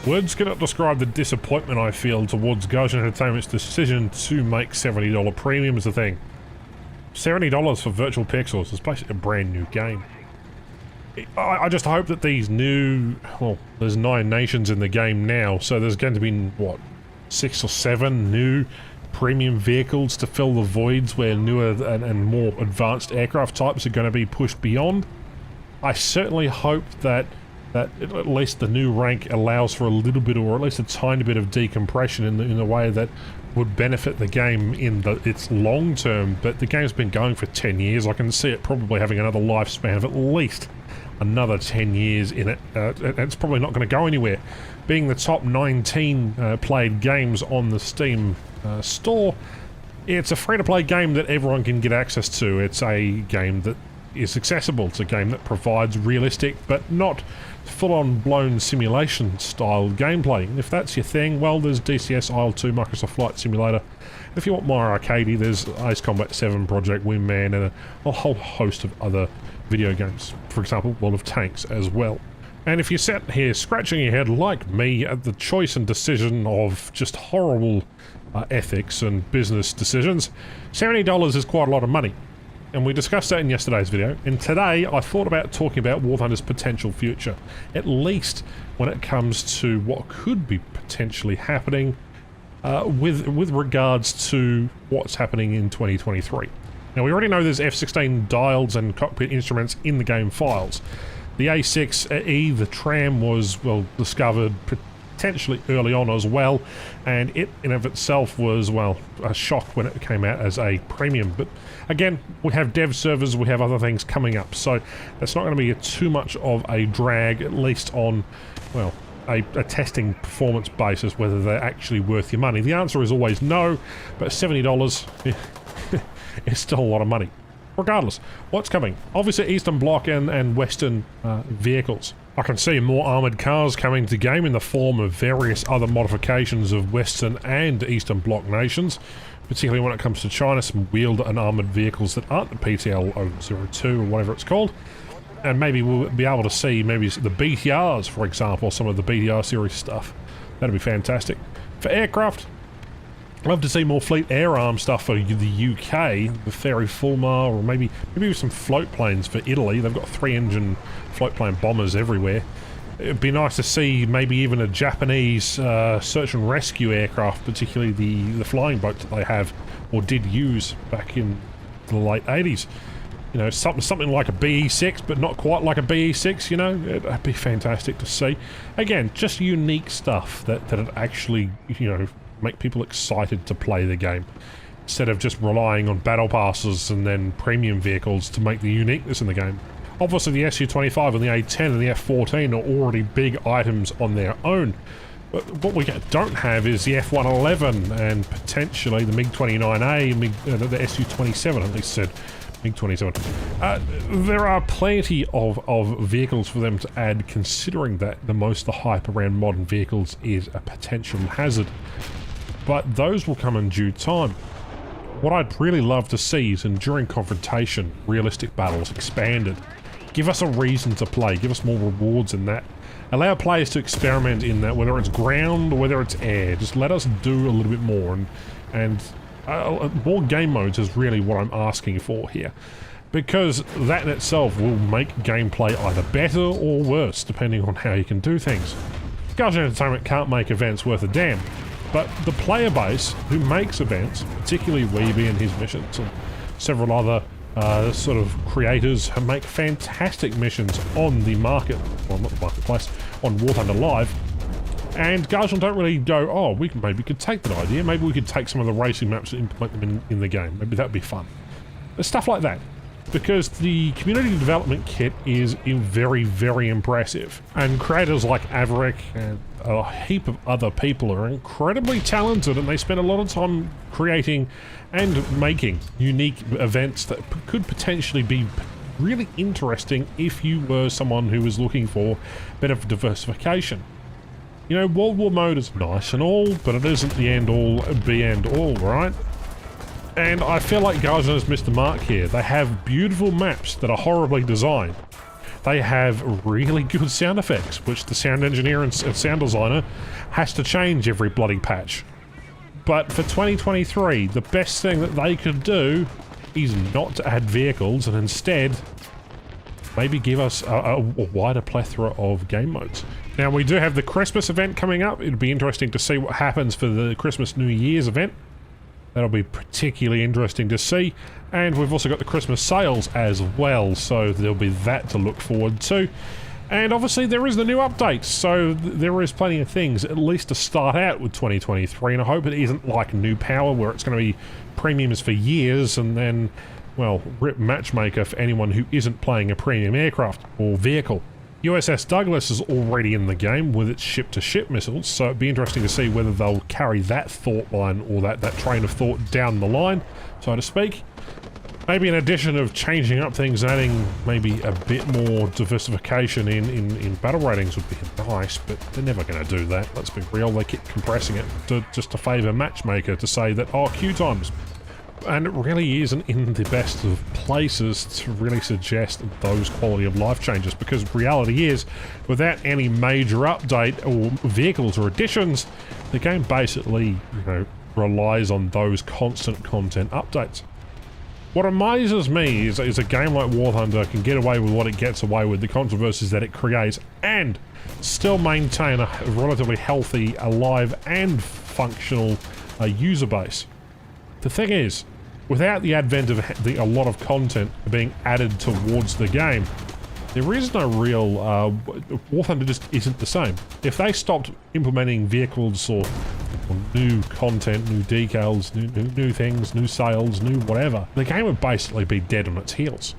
Words cannot describe the disappointment I feel towards Gaussian Entertainment's decision to make $70 premiums a thing. $70 for Virtual Pixels is basically a brand new game. I just hope that these new... well, there's 9 nations in the game now, so there's going to be, what, 6 or 7 new premium vehicles to fill the voids where newer and more advanced aircraft types are going to be pushed beyond. I certainly hope that at least the new rank allows for a little bit, or at least a tiny bit of decompression in a way that would benefit the game in its long term, but the game's been going for 10 years. I can see it probably having another lifespan of at least another 10 years in it. It's probably not going to go anywhere. Being the top 19 played games on the Steam store, it's a free-to-play game that everyone can get access to. It's a game that is accessible. It's a game that provides realistic but not full-on blown simulation style gameplay. If that's your thing, well, there's DCS IL-2 Microsoft Flight Simulator. If you want more arcadey, there's Ace Combat 7, Project Wingman, and a whole host of other video games. For example, World of Tanks as well. And if you sat here scratching your head like me at the choice and decision of just horrible ethics and business decisions, $70 is quite a lot of money. And we discussed that in yesterday's video, and today I thought about talking about War Thunder's potential future, at least when it comes to what could be potentially happening with regards to what's happening in 2023. Now, we already know there's F-16 dials and cockpit instruments in the game files. The A6E, the tram, was, well, discovered potentially early on as well, and it in of itself was, well, a shock when it came out as a premium. But again, we have dev servers, we have other things coming up, so that's not going to be too much of a drag, at least on, well, a testing performance basis, whether they're actually worth your money. The answer is always no, but $70 is still a lot of money. Regardless, what's coming? Obviously Eastern Bloc and Western vehicles. I can see more armoured cars coming to the game in the form of various other modifications of Western and Eastern Bloc nations, particularly when it comes to China, some wheeled and armoured vehicles that aren't the PTL-002 or whatever it's called. And maybe we'll be able to see maybe the BTRs, for example, some of the BTR series stuff. That'd be fantastic. For aircraft, I'd love to see more Fleet Air Arm stuff for the UK, the Fairey Fulmar, or maybe some float planes for Italy. They've got 3-engine float plane bombers everywhere. It'd be nice to see maybe even a Japanese search and rescue aircraft, particularly the flying boat that they have or did use back in the late 80s. You know, something like a BE-6, but not quite like a BE-6, you know? It'd be fantastic to see. Again, just unique stuff that'd actually, you know, make people excited to play the game, instead of just relying on battle passes and then premium vehicles to make the uniqueness in the game. Obviously the Su-25 and the A-10 and the F-14 are already big items on their own, but what we don't have is the F-111 and potentially the MiG-29A, the Su-27 at least said. MiG-27. There are plenty of vehicles for them to add, considering that the hype around modern vehicles is a potential hazard. But those will come in due time. What I'd really love to see is enduring confrontation, realistic battles, expanded. Give us a reason to play, give us more rewards in that. Allow players to experiment in that, whether it's ground or whether it's air. Just let us do a little bit more, and more game modes is really what I'm asking for here, because that in itself will make gameplay either better or worse depending on how you can do things. Gaussian Entertainment can't make events worth a damn, but the player base who makes events, particularly Weeby and his missions and several other sort of creators, make fantastic missions on the market, well, not the marketplace, on War Thunder Live. And Gaussian don't really go, oh, maybe we could take that idea, maybe we could take some of the racing maps and implement them in the game, maybe that would be fun. There's stuff like that, because the community development kit is very, very impressive, and creators like Averick and a heap of other people are incredibly talented, and they spend a lot of time creating and making unique events that could potentially be really interesting if you were someone who was looking for a bit of diversification. You know, World War mode is nice and all, but it isn't the end-all, be-end-all, right? And I feel like Gaussian has missed the mark here. They have beautiful maps that are horribly designed. they have really good sound effects, which the sound engineer and sound designer has to change every bloody patch. But for 2023, the best thing that they could do is not to add vehicles and instead maybe give us a wider plethora of game modes. Now, we do have the Christmas event coming up. It'd be interesting to see what happens for the Christmas New Year's event. That'll be particularly interesting to see. And we've also got the Christmas sales as well, so there'll be that to look forward to. And obviously there is the new update, so there is plenty of things, at least to start out with 2023, and I hope it isn't like New Power, where it's going to be premiums for years, and then, well, rip Matchmaker for anyone who isn't playing a premium aircraft or vehicle. USS Douglas is already in the game with its ship-to-ship missiles, so it'd be interesting to see whether they'll carry that thought line or that train of thought down the line, so to speak. Maybe an addition of changing up things, adding maybe a bit more diversification in battle ratings would be nice, but they're never going to do that. Let's be real, they keep compressing it just to favour Matchmaker, to say that, oh, queue times. And it really isn't in the best of places to really suggest those quality of life changes, because reality is, without any major update or vehicles or additions, the game basically, relies on those constant content updates. What amazes me is a game like War Thunder can get away with what it gets away with, the controversies that it creates, and still maintain a relatively healthy, alive, and functional user base. The thing is, without the advent of a lot of content being added towards the game, there is no real... War Thunder just isn't the same. If they stopped implementing vehicles or new content, new decals, new things, new sales, new whatever, the game would basically be dead on its heels.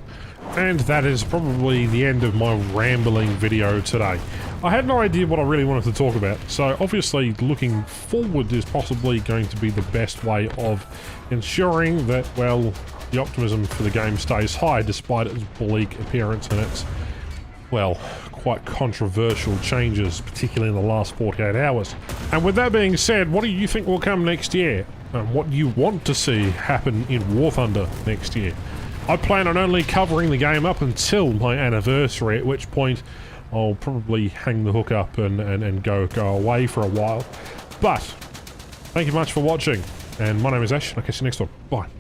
And that is probably the end of my rambling video today. I had no idea what I really wanted to talk about, so obviously looking forward is possibly going to be the best way of ensuring that, well, the optimism for the game stays high despite its bleak appearance and its, well, quite controversial changes, particularly in the last 48 hours. And with that being said, what do you think will come next year? And what do you want to see happen in War Thunder next year? I plan on only covering the game up until my anniversary, at which point I'll probably hang the hook up and go away for a while. But thank you much for watching, and my name is Ash, and I'll catch you next one. Bye.